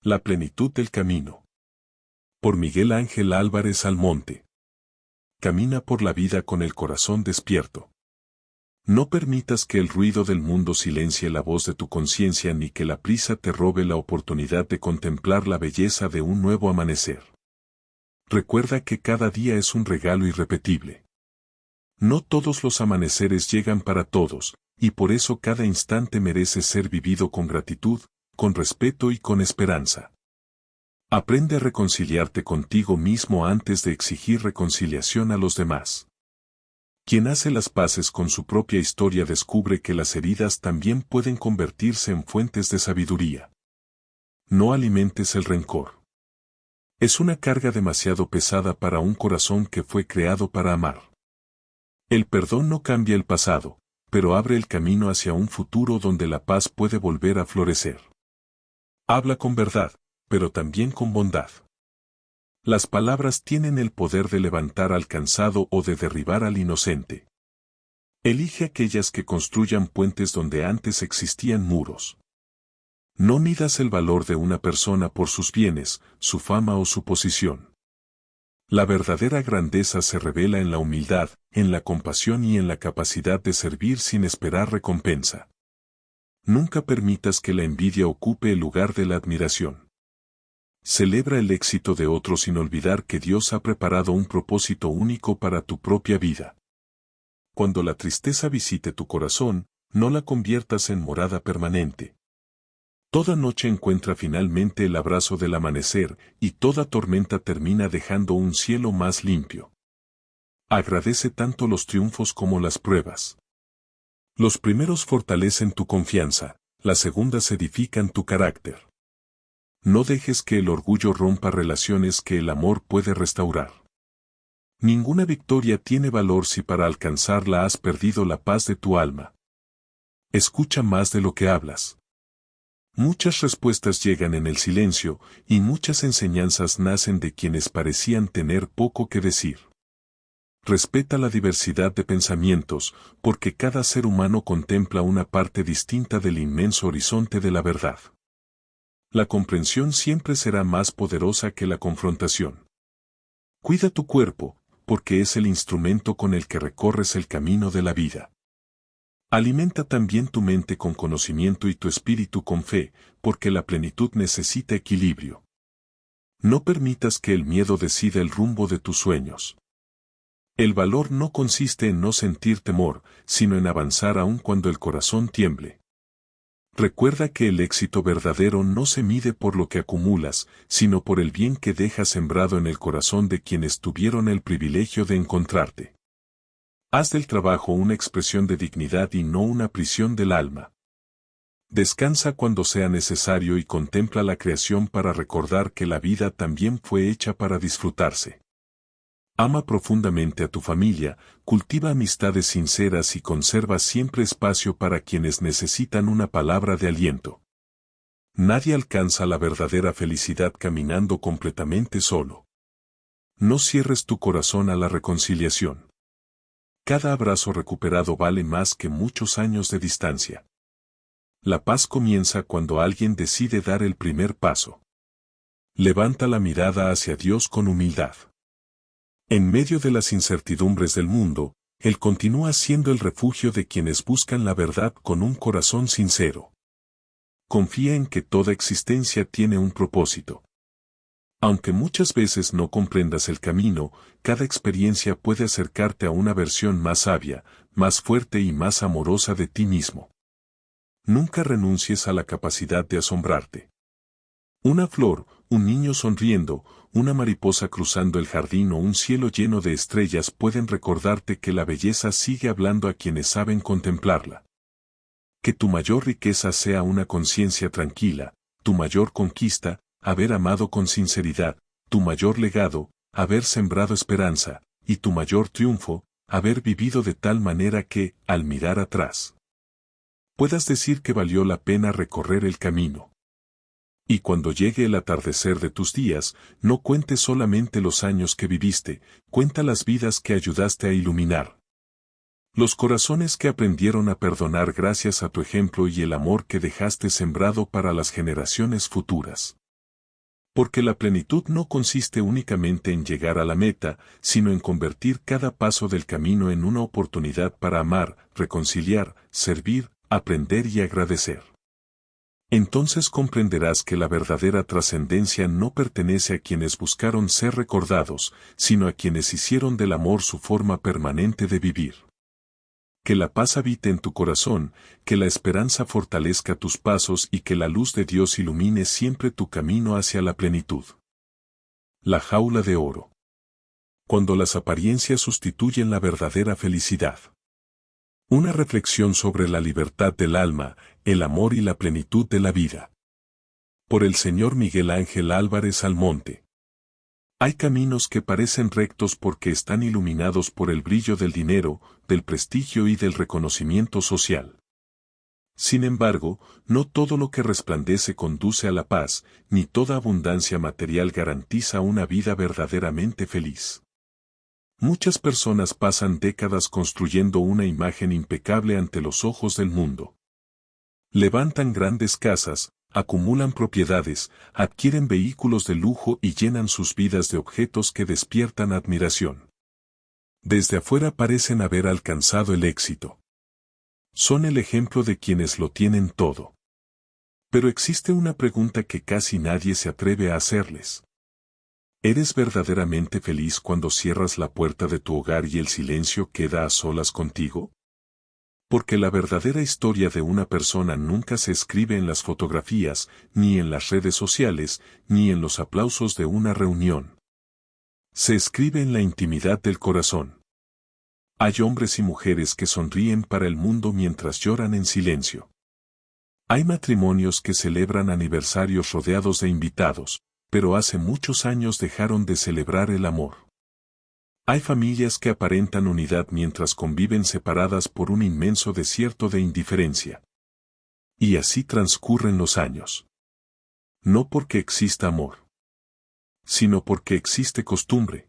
La plenitud del camino. Por Miguel Ángel Álvarez Almonte. Camina por la vida con el corazón despierto. No permitas que el ruido del mundo silencie la voz de tu conciencia ni que la prisa te robe la oportunidad de contemplar la belleza de un nuevo amanecer. Recuerda que cada día es un regalo irrepetible. No todos los amaneceres llegan para todos, y por eso cada instante merece ser vivido con gratitud, con respeto y con esperanza. Aprende a reconciliarte contigo mismo antes de exigir reconciliación a los demás. Quien hace las paces con su propia historia descubre que las heridas también pueden convertirse en fuentes de sabiduría. No alimentes el rencor. Es una carga demasiado pesada para un corazón que fue creado para amar. El perdón no cambia el pasado, pero abre el camino hacia un futuro donde la paz puede volver a florecer. Habla con verdad, pero también con bondad. Las palabras tienen el poder de levantar al cansado o de derribar al inocente. Elige aquellas que construyan puentes donde antes existían muros. No midas el valor de una persona por sus bienes, su fama o su posición. La verdadera grandeza se revela en la humildad, en la compasión y en la capacidad de servir sin esperar recompensa. Nunca permitas que la envidia ocupe el lugar de la admiración. Celebra el éxito de otros sin olvidar que Dios ha preparado un propósito único para tu propia vida. Cuando la tristeza visite tu corazón, no la conviertas en morada permanente. Toda noche encuentra finalmente el abrazo del amanecer y toda tormenta termina dejando un cielo más limpio. Agradece tanto los triunfos como las pruebas. Los primeros fortalecen tu confianza, las segundas edifican tu carácter. No dejes que el orgullo rompa relaciones que el amor puede restaurar. Ninguna victoria tiene valor si para alcanzarla has perdido la paz de tu alma. Escucha más de lo que hablas. Muchas respuestas llegan en el silencio, y muchas enseñanzas nacen de quienes parecían tener poco que decir. Respeta la diversidad de pensamientos, porque cada ser humano contempla una parte distinta del inmenso horizonte de la verdad. La comprensión siempre será más poderosa que la confrontación. Cuida tu cuerpo, porque es el instrumento con el que recorres el camino de la vida. Alimenta también tu mente con conocimiento y tu espíritu con fe, porque la plenitud necesita equilibrio. No permitas que el miedo decida el rumbo de tus sueños. El valor no consiste en no sentir temor, sino en avanzar aun cuando el corazón tiemble. Recuerda que el éxito verdadero no se mide por lo que acumulas, sino por el bien que dejas sembrado en el corazón de quienes tuvieron el privilegio de encontrarte. Haz del trabajo una expresión de dignidad y no una prisión del alma. Descansa cuando sea necesario y contempla la creación para recordar que la vida también fue hecha para disfrutarse. Ama profundamente a tu familia, cultiva amistades sinceras y conserva siempre espacio para quienes necesitan una palabra de aliento. Nadie alcanza la verdadera felicidad caminando completamente solo. No cierres tu corazón a la reconciliación. Cada abrazo recuperado vale más que muchos años de distancia. La paz comienza cuando alguien decide dar el primer paso. Levanta la mirada hacia Dios con humildad. En medio de las incertidumbres del mundo, Él continúa siendo el refugio de quienes buscan la verdad con un corazón sincero. Confía en que toda existencia tiene un propósito. Aunque muchas veces no comprendas el camino, cada experiencia puede acercarte a una versión más sabia, más fuerte y más amorosa de ti mismo. Nunca renuncies a la capacidad de asombrarte. Una flor, un niño sonriendo, una mariposa cruzando el jardín o un cielo lleno de estrellas pueden recordarte que la belleza sigue hablando a quienes saben contemplarla. Que tu mayor riqueza sea una conciencia tranquila, tu mayor conquista, haber amado con sinceridad, tu mayor legado, haber sembrado esperanza, y tu mayor triunfo, haber vivido de tal manera que, al mirar atrás, puedas decir que valió la pena recorrer el camino. Y cuando llegue el atardecer de tus días, no cuentes solamente los años que viviste, cuenta las vidas que ayudaste a iluminar. Los corazones que aprendieron a perdonar gracias a tu ejemplo y el amor que dejaste sembrado para las generaciones futuras. Porque la plenitud no consiste únicamente en llegar a la meta, sino en convertir cada paso del camino en una oportunidad para amar, reconciliar, servir, aprender y agradecer. Entonces comprenderás que la verdadera trascendencia no pertenece a quienes buscaron ser recordados, sino a quienes hicieron del amor su forma permanente de vivir. Que la paz habite en tu corazón, que la esperanza fortalezca tus pasos y que la luz de Dios ilumine siempre tu camino hacia la plenitud. La jaula de oro. Cuando las apariencias sustituyen la verdadera felicidad. Una reflexión sobre la libertad del alma, el amor y la plenitud de la vida. Por el señor Miguel Ángel Álvarez Almonte. Hay caminos que parecen rectos porque están iluminados por el brillo del dinero, del prestigio y del reconocimiento social. Sin embargo, no todo lo que resplandece conduce a la paz, ni toda abundancia material garantiza una vida verdaderamente feliz. Muchas personas pasan décadas construyendo una imagen impecable ante los ojos del mundo. Levantan grandes casas, acumulan propiedades, adquieren vehículos de lujo y llenan sus vidas de objetos que despiertan admiración. Desde afuera parecen haber alcanzado el éxito. Son el ejemplo de quienes lo tienen todo. Pero existe una pregunta que casi nadie se atreve a hacerles. ¿Eres verdaderamente feliz cuando cierras la puerta de tu hogar y el silencio queda a solas contigo? Porque la verdadera historia de una persona nunca se escribe en las fotografías, ni en las redes sociales, ni en los aplausos de una reunión. Se escribe en la intimidad del corazón. Hay hombres y mujeres que sonríen para el mundo mientras lloran en silencio. Hay matrimonios que celebran aniversarios rodeados de invitados, pero hace muchos años dejaron de celebrar el amor. Hay familias que aparentan unidad mientras conviven separadas por un inmenso desierto de indiferencia. Y así transcurren los años. No porque exista amor, sino porque existe costumbre.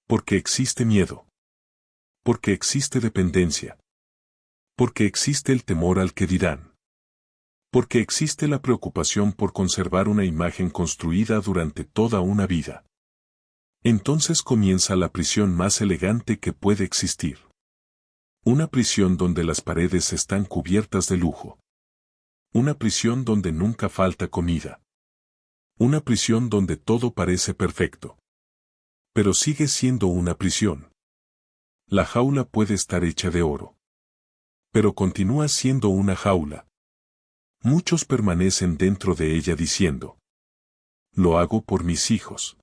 Porque existe miedo. Porque existe dependencia. Porque existe el temor al que dirán. Porque existe la preocupación por conservar una imagen construida durante toda una vida. Entonces comienza la prisión más elegante que puede existir. Una prisión donde las paredes están cubiertas de lujo. Una prisión donde nunca falta comida. Una prisión donde todo parece perfecto. Pero sigue siendo una prisión. La jaula puede estar hecha de oro. Pero continúa siendo una jaula. Muchos permanecen dentro de ella diciendo: lo hago por mis hijos.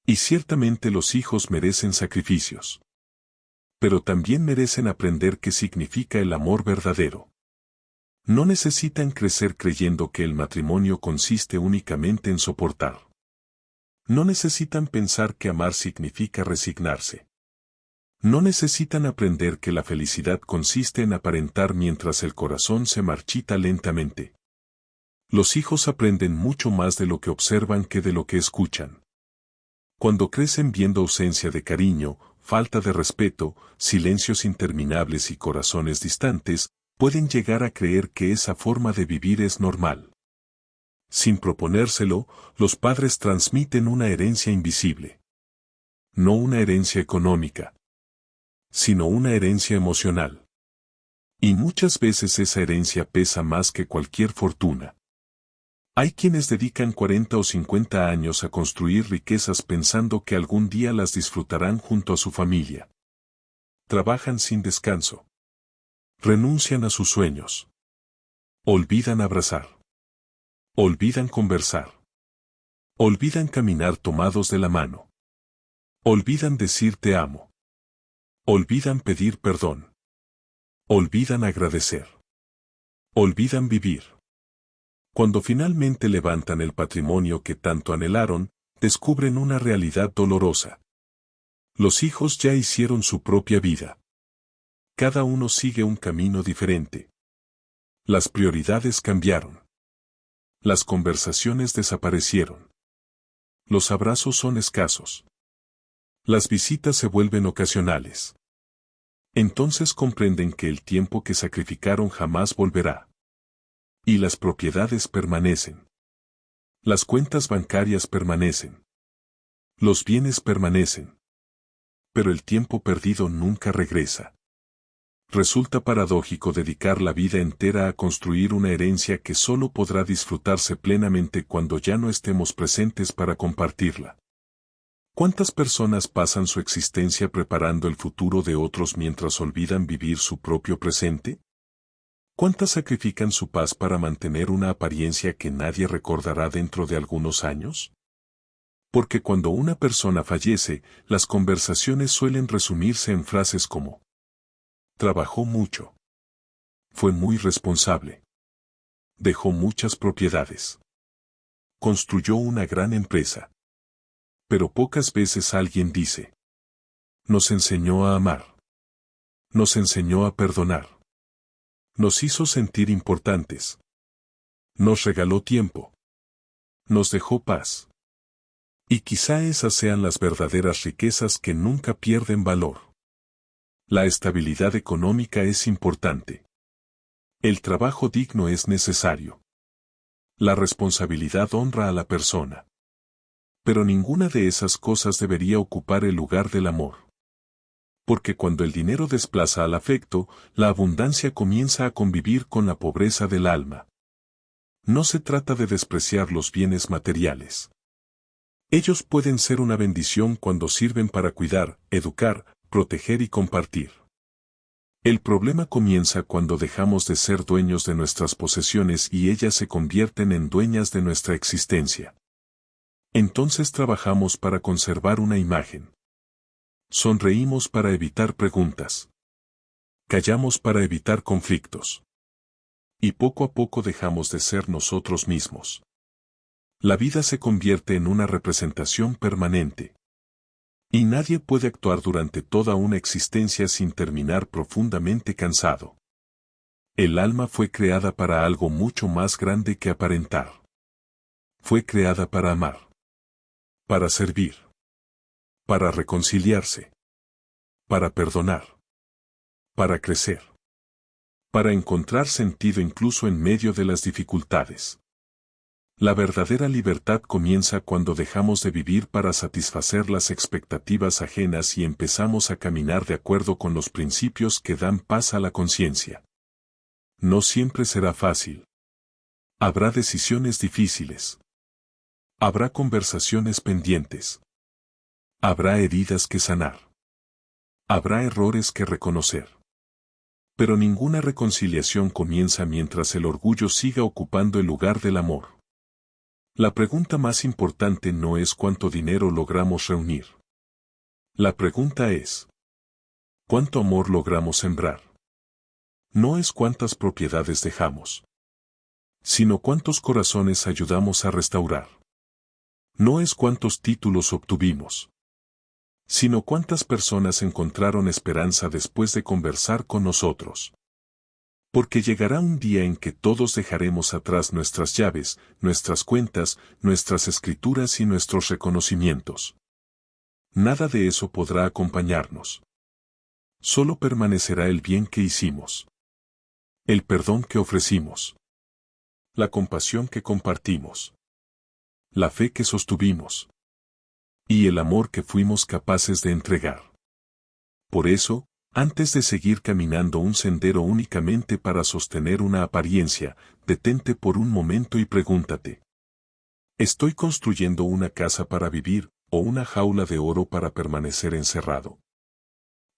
Y ciertamente los hijos merecen sacrificios. Pero también merecen aprender qué significa el amor verdadero. No necesitan crecer creyendo que el matrimonio consiste únicamente en soportar. No necesitan pensar que amar significa resignarse. No necesitan aprender que la felicidad consiste en aparentar mientras el corazón se marchita lentamente. Los hijos aprenden mucho más de lo que observan que de lo que escuchan. Cuando crecen viendo ausencia de cariño, falta de respeto, silencios interminables y corazones distantes, pueden llegar a creer que esa forma de vivir es normal. Sin proponérselo, los padres transmiten una herencia invisible. No una herencia económica, sino una herencia emocional. Y muchas veces esa herencia pesa más que cualquier fortuna. Hay quienes dedican 40 o 50 años a construir riquezas pensando que algún día las disfrutarán junto a su familia. Trabajan sin descanso. Renuncian a sus sueños. Olvidan abrazar. Olvidan conversar. Olvidan caminar tomados de la mano. Olvidan decir te amo. Olvidan pedir perdón. Olvidan agradecer. Olvidan vivir. Cuando finalmente levantan el patrimonio que tanto anhelaron, descubren una realidad dolorosa. Los hijos ya hicieron su propia vida. Cada uno sigue un camino diferente. Las prioridades cambiaron. Las conversaciones desaparecieron. Los abrazos son escasos. Las visitas se vuelven ocasionales. Entonces comprenden que el tiempo que sacrificaron jamás volverá. Y las propiedades permanecen. Las cuentas bancarias permanecen. Los bienes permanecen. Pero el tiempo perdido nunca regresa. Resulta paradójico dedicar la vida entera a construir una herencia que solo podrá disfrutarse plenamente cuando ya no estemos presentes para compartirla. ¿Cuántas personas pasan su existencia preparando el futuro de otros mientras olvidan vivir su propio presente? ¿Cuántas sacrifican su paz para mantener una apariencia que nadie recordará dentro de algunos años? Porque cuando una persona fallece, las conversaciones suelen resumirse en frases como: trabajó mucho. Fue muy responsable. Dejó muchas propiedades. Construyó una gran empresa. Pero pocas veces alguien dice: nos enseñó a amar. Nos enseñó a perdonar. Nos hizo sentir importantes. Nos regaló tiempo. Nos dejó paz. Y quizá esas sean las verdaderas riquezas que nunca pierden valor. La estabilidad económica es importante. El trabajo digno es necesario. La responsabilidad honra a la persona. Pero ninguna de esas cosas debería ocupar el lugar del amor. Porque cuando el dinero desplaza al afecto, la abundancia comienza a convivir con la pobreza del alma. No se trata de despreciar los bienes materiales. Ellos pueden ser una bendición cuando sirven para cuidar, educar, proteger y compartir. El problema comienza cuando dejamos de ser dueños de nuestras posesiones y ellas se convierten en dueñas de nuestra existencia. Entonces trabajamos para conservar una imagen. Sonreímos para evitar preguntas. Callamos para evitar conflictos. Y poco a poco dejamos de ser nosotros mismos. La vida se convierte en una representación permanente. Y nadie puede actuar durante toda una existencia sin terminar profundamente cansado. El alma fue creada para algo mucho más grande que aparentar. Fue creada para amar. Para servir. Para reconciliarse. Para perdonar. Para crecer. Para encontrar sentido incluso en medio de las dificultades. La verdadera libertad comienza cuando dejamos de vivir para satisfacer las expectativas ajenas y empezamos a caminar de acuerdo con los principios que dan paz a la conciencia. No siempre será fácil. Habrá decisiones difíciles. Habrá conversaciones pendientes. Habrá heridas que sanar. Habrá errores que reconocer. Pero ninguna reconciliación comienza mientras el orgullo siga ocupando el lugar del amor. La pregunta más importante no es cuánto dinero logramos reunir. La pregunta es: ¿cuánto amor logramos sembrar? No es cuántas propiedades dejamos, sino cuántos corazones ayudamos a restaurar. No es cuántos títulos obtuvimos, sino cuántas personas encontraron esperanza después de conversar con nosotros. Porque llegará un día en que todos dejaremos atrás nuestras llaves, nuestras cuentas, nuestras escrituras y nuestros reconocimientos. Nada de eso podrá acompañarnos. Solo permanecerá el bien que hicimos. El perdón que ofrecimos. La compasión que compartimos. La fe que sostuvimos. Y el amor que fuimos capaces de entregar. Por eso, antes de seguir caminando un sendero únicamente para sostener una apariencia, detente por un momento y pregúntate: ¿estoy construyendo una casa para vivir, o una jaula de oro para permanecer encerrado?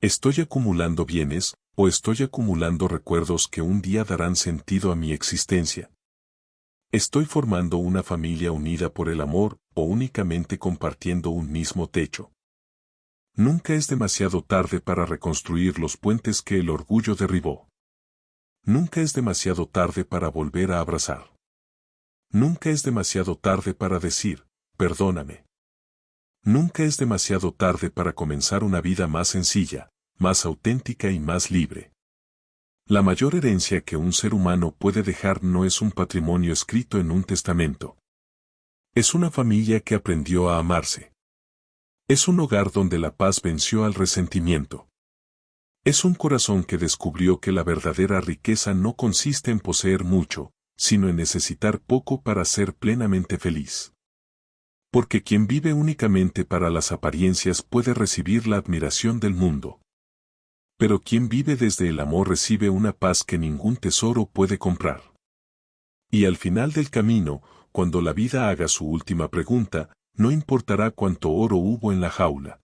¿Estoy acumulando bienes, o estoy acumulando recuerdos que un día darán sentido a mi existencia? ¿Estoy formando una familia unida por el amor, o únicamente compartiendo un mismo techo? Nunca es demasiado tarde para reconstruir los puentes que el orgullo derribó. Nunca es demasiado tarde para volver a abrazar. Nunca es demasiado tarde para decir: perdóname. Nunca es demasiado tarde para comenzar una vida más sencilla, más auténtica y más libre. La mayor herencia que un ser humano puede dejar no es un patrimonio escrito en un testamento. Es una familia que aprendió a amarse. Es un hogar donde la paz venció al resentimiento. Es un corazón que descubrió que la verdadera riqueza no consiste en poseer mucho, sino en necesitar poco para ser plenamente feliz. Porque quien vive únicamente para las apariencias puede recibir la admiración del mundo. Pero quien vive desde el amor recibe una paz que ningún tesoro puede comprar. Y al final del camino, cuando la vida haga su última pregunta, no importará cuánto oro hubo en la jaula.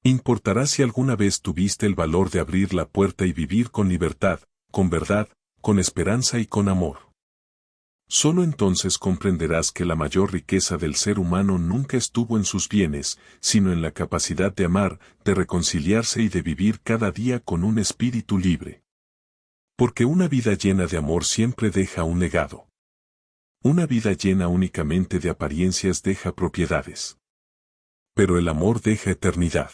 Importará si alguna vez tuviste el valor de abrir la puerta y vivir con libertad, con verdad, con esperanza y con amor. Solo entonces comprenderás que la mayor riqueza del ser humano nunca estuvo en sus bienes, sino en la capacidad de amar, de reconciliarse y de vivir cada día con un espíritu libre. Porque una vida llena de amor siempre deja un legado. Una vida llena únicamente de apariencias deja propiedades. Pero el amor deja eternidad.